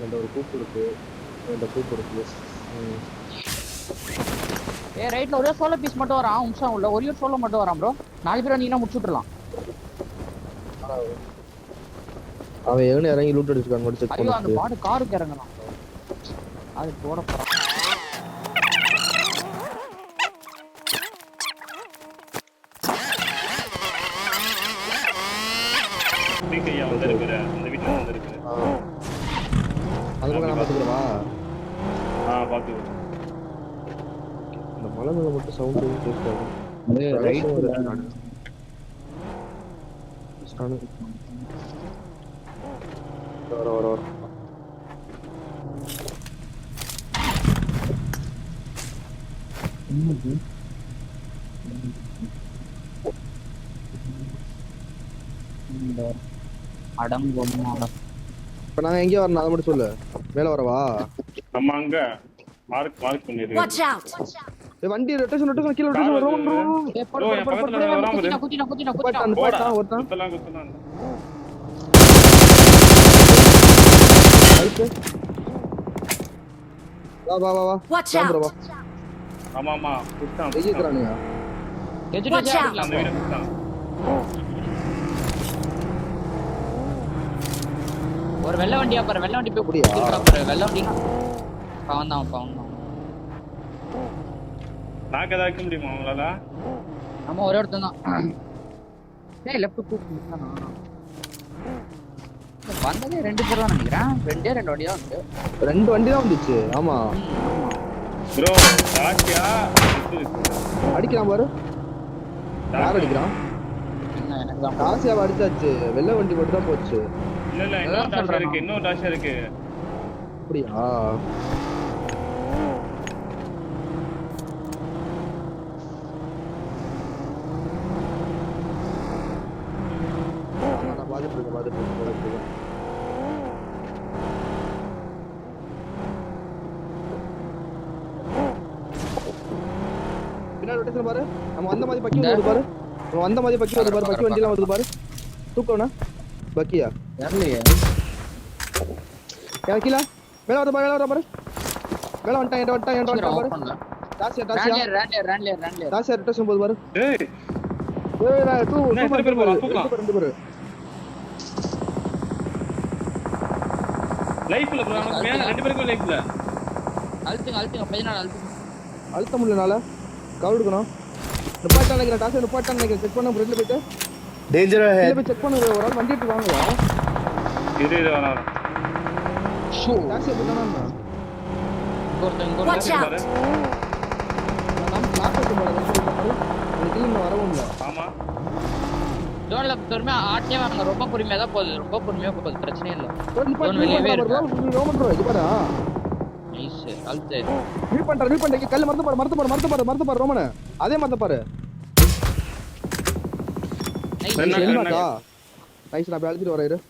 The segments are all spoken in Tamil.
அந்த ஒரு கூப்பு இருக்கு. இந்த கூப்பு இருக்கு. ரைட்ல ஒரே சோலோ பீஸ் மட்டும் வரான். உம்ஷா உள்ள ஒரே சோலோ மட்டும் வரான் ப்ரோ. 4 பேர் நீங்க முடிச்சு விட்டுறலாம். அவன் எவனே இறங்கி லூட் அடிச்சுக்கான் மட்டும் செக் ஐயோ அந்த பாடு காருக்கு இறங்கலாம். அது போட போறான். பிகையா வந்திருக்குற அந்த வீட்ல வந்திருக்கு. அது பக்கம் நான் பாத்துக்கறவா? பாத்து. இந்த மலை மேல மட்டும் சவுண்ட் கேட்காது. அது ரைட் ஸ்டான் வர அடங்கொம்மா. இப்ப நாங்க எங்க வரணும் அத மட்டும் சொல்லு. மேல வரவா? நம்ம அங்க மார்க் பண்ணிரு. Watch out. வண்டி ரொட்டேஷன் கீழ ரொட்டேஷன் வரும். குத்தினா ஒருத்தன் குத்தலாம். வா. Watch out. ஆமா குத்தான். எங்கறானுங்க? Watch out. அந்த வீட குத்தான். ஒரு வெள்ள வண்டியா பாரு. வெள்ள வண்டி போய் குடியா பாரு. வெள்ள வண்டினா பவன் தான். நாக்க ஏதாவது வைக்க முடியுமா உங்களால? நம்ம ஒரே ஒருத்தன் தான். டேய் லெஃப்ட் கூப்பிட்டானா? வந்ததே 2 பேர் தான் நினைக்கிறேன். 2 வண்டி தான் வந்து. 2 வண்டி தான் வந்துச்சு. ஆமா ப்ரோ ராஜ்யா அடிக்கிறான் பாரு. யார் அடிக்கிறான்? எனக்கு தான் ராசியா அடிச்சாச்சு. வெள்ளை வண்டி மட்டும் தான் போச்சு. இல்ல இன்னொரு டாஷா இருக்கு. அப்படியா? நான் பாத்துட்டு இருக்கேன். பின்னாடி ரொட்டேஷன் பாரு. நம்ம வந்த மாதிரி பக்கி வருது பாரு. பக்கி வண்டிலாம் வருது பாரு. தூக்கணும் பக்கியா தெரியலையே. கீழ மேல வர பாரு. மேல வந்துட்டான் பாரு. ராசியா ரொட்டேஷன் போது பாரு. டேய் நான் எத்தனை பேர் போறோம்? தூக்கலாம். 2 பேர் லைஃப்ல ப்ரோ நமக்கு வேணும் 2 பேருக்கு லைஃப்ல. அழுத்துங்க 14 அழுத்த முடியலனால கவர் எடுக்கணும். நிப்பாட்டான் நினைக்கிறேன். செக் பண்ண ஃப்ரெண்ட்ல போயிட்டு டேஞ்சர் ஹெட் போய் செக் பண்ணுங்க. ஒரு ஆள் வண்டி எடுத்து வாங்குவா. இது வரணும். டாக்ஸி எடுத்தானா? Watch out. நான் கிளாஸ் எடுத்து போறேன். எனக்கு இன்னும் வரவும் இல்ல. ஆமா ஜோன்ல பொறுமையா ஆட்டே வாங்க. ரொம்ப பொறுமையா தான் போகுது. பிரச்சனை இல்ல. வெளியவே இருக்கு. ரோமன் ப்ரோ இது பாரு. நைஸ் அல்ட் மீட் பண்ற கல்ல மறந்து பாரு ரோமன். அதே மறந்து பாரு. என்னக்கா நைஸ். நான் அழுத்திட்டு வரேன்.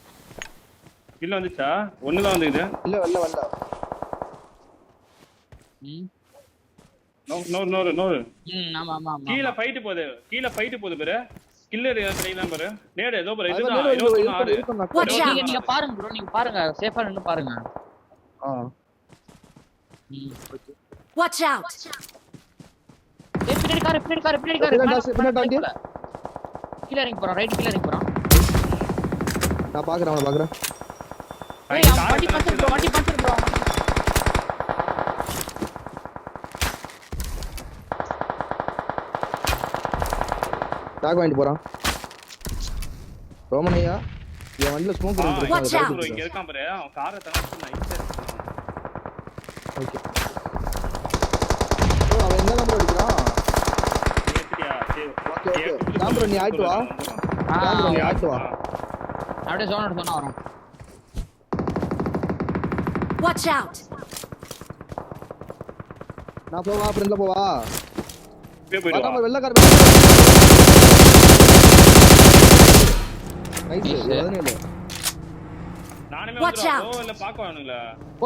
கில்ல வந்துச்சா? ஒண்ணு தான் வந்து இது. இல்ல வரல. நோ. ஆமா. கீழ ஃபைட் போகுது பாரு. கில்லர் ட்ரைலாம் பாரு. நேடு ஏதோ பாரு. இதுதான் 26. நீங்க பாருங்க ப்ரோ. நீங்க பாருங்க. சேஃபா நின்னு பாருங்க. Watch out. பின்னாடி கார். கீழ இறங்கி போறான். ரைட் கீழ இறங்கி போறான். நான் பாக்குறேன். ஏய் அவன் வண்டி பஞ்சர் ப்ரோ. டாக் வாங்கிட்டு போறான். ரோமனையா என் வண்டில ஸ்மோக் Watch out. ப்ரோ இங்க இருக்கான் பாரு. அவன் காரை தனக்கு நைஸா இருக்கு. ஓகே ப்ரோ அவன் என்ன நம்பர் அடிக்கிறான்? ஏத்தியா? ஓகே ப்ரோ நீ ஆயிட்டு வா. ப்ரோ நீ ஆயிட்டு வா. அப்படியே ஜோன் சொன்னா வரும். Watch out. நான் போவா ஃப்ரெண்ட்ல போவா. போய் நம்ம வெள்ள கார் நைஸ். எதுனே இல்ல. நானே வந்துறோம். இல்ல பாக்கவானுங்களா? போ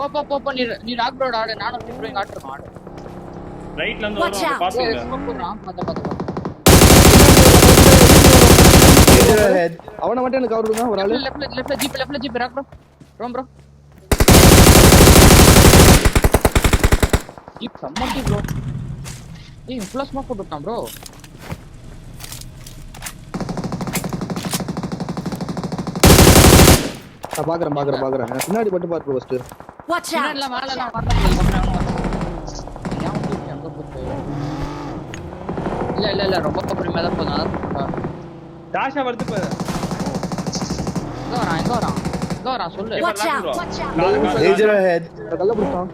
நீ ராக் ரோட் ஆடு. நானும் ஃபிளிப் ஆட்றேன் ஆடு. ரைட்ல இருந்து வரோம் பாத்துங்க. போறான். பாத்து. அவன மட்டும் எனக்கு கவர் கொடுங்க ஒரு ஆளு. லெஃப்ட்ல ஜீப் ராக் ப்ரோ. ரோம் ப்ரோ. ஜீப் சம்மட்டி ப்ரோ. ஏய் ஃபுல்லா ஸ்மோக் போட்டுட்டான் ப்ரோ. நான் பாக்குறேன் பின்னாடி மட்டும் பாரு ப்ரோ ஃபர்ஸ்ட். Watch out! பின்னாடில மேலலாம் வரணும். ஏன் வந்து அங்க போச்சு? இல்ல ரொம்ப பொறுமையா தான் போகுது. அதான் டாஷா வருது பாரு. எங்க வரான் சொல்லு. Watch out! Watch out! Danger ahead. கல்ல புடிச்சான்.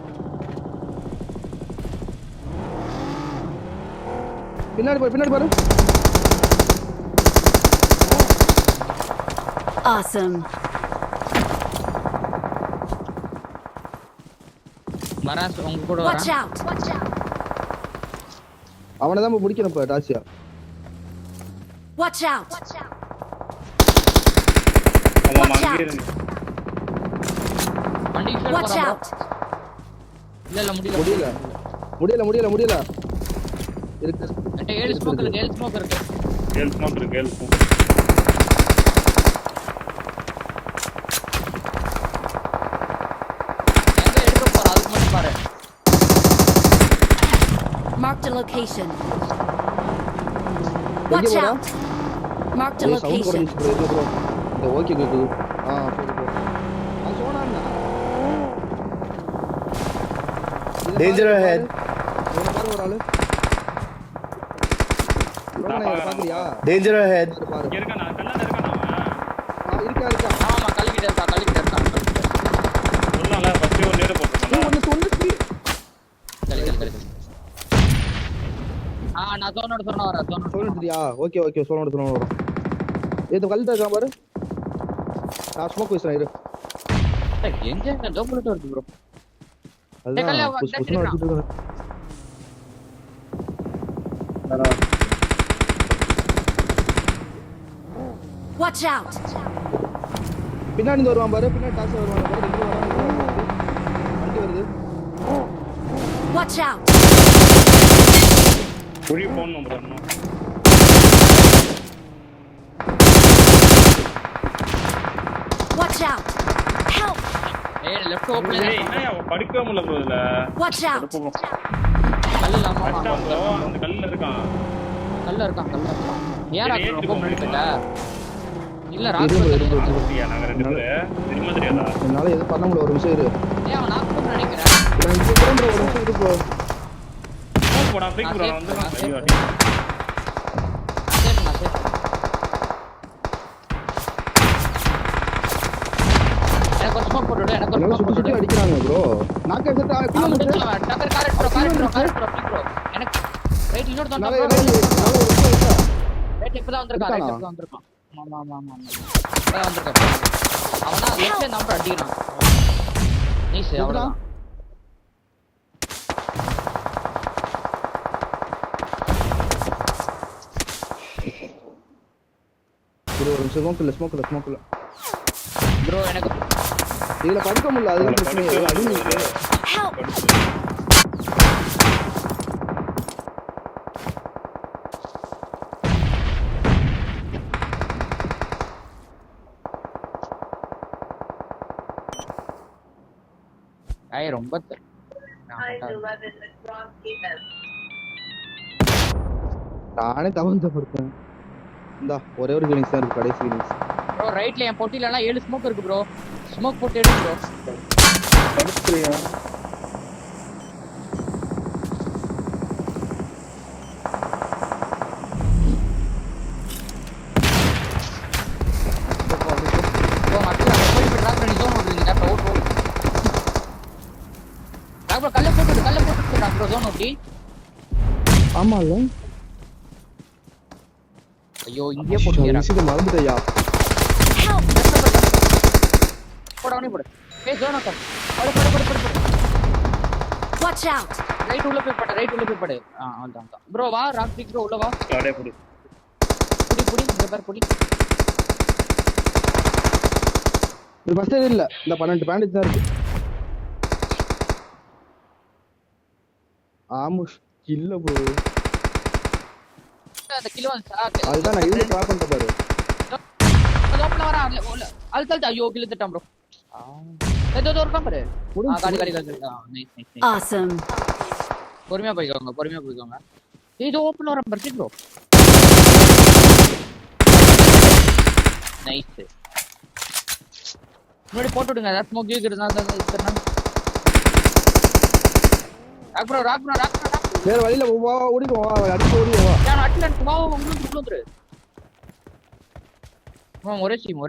பின்னாடி பாரு. Awesome! மராஸ் உங்க கூட Watch வரான். out! Watch out! அவனை தான் பிடிக்கணும் இப்ப டாசியா. Watch out! அவன் Watch அங்கே out. இருந்து. வண்டி ஃபேல் Watch போறான் out! இல்ல முடியல. இருக்கு. என்கிட்ட 7 ஸ்மோக் இருக்கு. கேல் ஸ்மோக் இருக்கு. எங்க எடுக்க போற அதுக்கு மட்டும் பாரு. Marked a location. எங்க Watch போறா? out! Marked a sound location. குறைஞ்சிச்சு ப்ரோ. இல்ல ப்ரோ. இந்த ஓகே கேக்குது. போடு. சோனாண்ணா. Danger ahead. பாரு ஒரு ஆளு. பாக்குறியா? Danger ahead. பாரு. இங்க இருக்கானா? கல்லால இருக்கானா அவன்? இருக்கா. ஆமா கல்லிக்கிட்ட இருக்கான். சொன்னால ஃபர்ஸ்ட் ஒரு நேரா போட்டுட்டான். ஒன்னு ஸ்பீட். கல்லி. நான் தோனோட சொன்ன வரேன். சொல்லுறியா? ஓகே சோனோட வரும். ஏதோ கல்லிட்ட இருக்கா பாரு. நான் ஸ்மோக் வீசுறேன் இரு. எங்க டபுள் வருது ப்ரோ. அதுதான் கல்ல புஷ் வச்சிட்டு அடிச்சிட்டு இருக்கேன். Watch out! பின்னாடி இருந்து வருவான் பாரு. பின்னாடி டாஸ் வருவான் பாரு. ரெண்டு வரான். வண்டி வருது. Watch out! குழி போடணும் ப்ரோ. Watch out! Help! ஏய் லெஃப்ட் ஓபன் ஏய் என்னயா படிக்கவே முடியல ப்ரோ இதுல. Watch out! கல்ல ஆமா அடிச்சான் ப்ரோ. அந்த கல்லுல இருக்கான். கல்ல இருக்கான். ஏறா ரொம்ப முன்னாடி போயிட்ட. இல்ல அப்படியா? நாங்க ரெண்டு பேரும் திரும்ப தெரியாதா? என்னால எதுவும் பண்ண முடியல. ஒரு நிமிஷம் இரு. ஏய் அவன் நாக்கு நினைக்கிறேன். நான் இங்க போறேன் ப்ரோ. ஒரு நிமிஷம் இரு ப்ரோ. போடா பிரேக் ப்ரோ வந்து நான் ஐயோ சேஃப். எனக்கு ஒரு ஸ்மோக் போட்டுடு. என்ன சுத்தி அடிக்கறாங்க ப்ரோ. நாக்க செட் டக்கர் பின்னாடி டக்கர் காரட் ப்ரோ. எனக்கு ரைட் இன்னொரு தோண்டா ப்ரோ. ரைட் இப்பதான் வந்திருக்கான். ஆமா. இப்பதான் வந்திருக்கான். அவனா லெஃப்ட்ல நம்பர் அடிக்கிறான். நீஸ் அவ்வளவுதான். ஒரு நிமிஷம் ஸ்மோக் இல்ல. ப்ரோ எனக்கு இதுல படிக்க முடியல. அதுதான் பிரச்சனை. Help! ரொம்ப நானே தவந்தப்படுத்தேன். இந்தா ஒரே ஒரு கிளிங்ஸ் தான் இருக்கு. கடைசி கிளிங்ஸ் ப்ரோ. ரைட்ல என் பொட்டிலலாம் 7 ஸ்மோக் இருக்கு ப்ரோ. ஸ்மோக் போட்டு எடு ப்ரோ. ஆமால. ஐயோ இங்கே போட்டுறா. இது மறந்துட்டயா. Help! போடா போடு. ஏய் ஜோன் அக்கா. படு. Watch out! ரைட் உள்ள போய் படு. அதான். ப்ரோ வா ராக் ப்ரோ உள்ள வா. காடே புடி. புடி இந்த பேர் புடி. இது ஃபர்ஸ்ட் இல்ல. இந்த 12 பேண்டேஜ் தான் இருக்கு. ஆமுஷ் இல்ல ப்ரோ. அந்த கிலோ அதுதான் நான் இதுல ட்ராப் பண்ணிட்ட பாரு. ஓபன்ல வரா. அல்தல்டா ஐயோ கில் தட்டாம் ப்ரோ. ஏதோ ஒரு பாரு. காடி. நைஸ். Awesome! பொறுமையா போய்க்கோங்க. இது ஓப்பன் வர பர்த்தி ப்ரோ. நைஸ். முன்னாடி போட்டு விடுங்க. ஏதாவது ஸ்மோக் இருக்குதுன்னா ராக் ப்ரோ. வேற வழியில ஓடிடுவோம். அடிச்சு ஓடிடுவோம். நான் அட்ல வா உள்ள வந்துரு. ஒரே டீம்.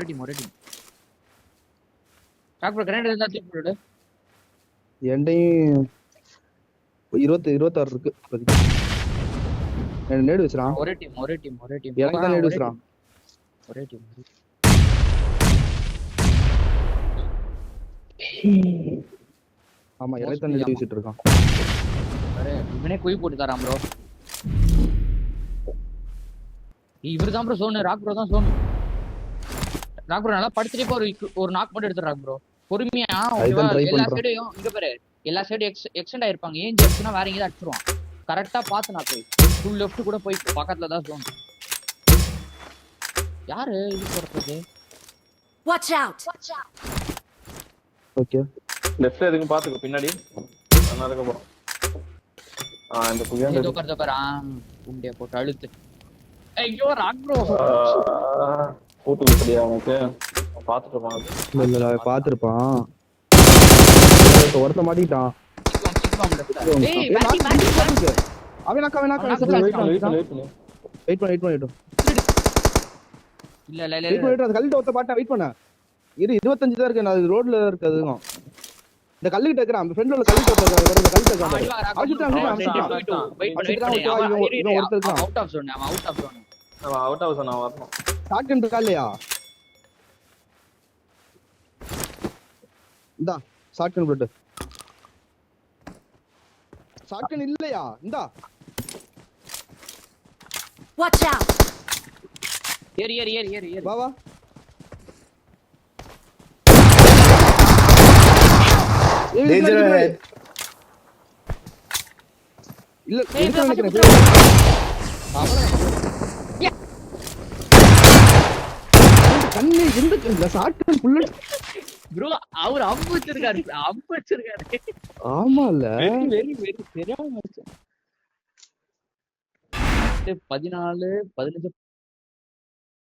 ராக் ப்ரோ கிரேனேட் இருந்தா தூக்கி போடு. எண்டையும் 26 இருக்கு. நேடு வச்சுறான். ஒரே டீம். எனக்கு தான் நேடு வச்சுறான். ஒரே டீம். ஆமா எனக்கு தான் நேடு வச்சிட்டு இருக்கான். அரே இவனே குயி போட்டு தரான் ப்ரோ. இவர்தான் ப்ரோ சோன். ராக் ப்ரோ தான் சோன். ராக் ப்ரோ நல்லா படுத்துட்டே போ. ஒரு நாக் மட்டும் எடுத்து ராக் ப்ரோ. பொறுமையா ஓகேவா. எல்லா சைடையும் இங்க பாரு. எல்லா சைடு எக்ஸ்டெண்ட் ஆயிருப்பாங்க. ஏஞ்சி அடிச்சுனா வேற எங்கேயாவது அடிச்சிருவான். கரெக்டா பார்த்து நான் போய் ஃபுல் லெஃப்ட் கூட போய் பக்கத்துல தான் ஜோன். யாரு இது போறது? Watch out! ஓகே லெஃப்ட்ல எதுக்கும் பாத்துக்கோ பின்னாடி. நல்லா இருக்க போறோம். இந்த புகையாண்ட ஏதோ கரெக்டா பாரு. குண்டிய போட்டு அழுத்து. ஐயோ ராக் ப்ரோ. போட்டு விட்டுடியா உனக்கு? பாத்துட்டு இருப்பான். இல்ல பாத்துருப்பான். ஒருத்த மாட்டிட்டான். ஏய் பேட்டி. அவனாக்கா வெயிட் பண்ணு. இல்ல அது கல்லிட்ட ஒருத்த பாட்டா வெயிட் பண்ண. 25 தான் இருக்கு. நான் ரோட்ல இருக்கு. அதுவும் இந்த கல்லிட்ட இருக்கிறான். அந்த ஃப்ரெண்ட்ல உள்ள கல்லிட்ட இருக்கான். Out of zone. நான் வரணும். ஷாட்கன் இருக்கா இல்லையா? இந்தா ஷாட்கன் புல்லட். ஷாட்கன் இல்லையா? இந்தா Watch out! ஏறு. வா Danger ahead. இல்ல நினைக்கிறேன். கண்ணு இந்த ஷாட்கன் புல்லட் ப்ரோ அவர் அம்பு வச்சிருக்காரு. ஆமா இல்ல வெரி தெரியாம 14 15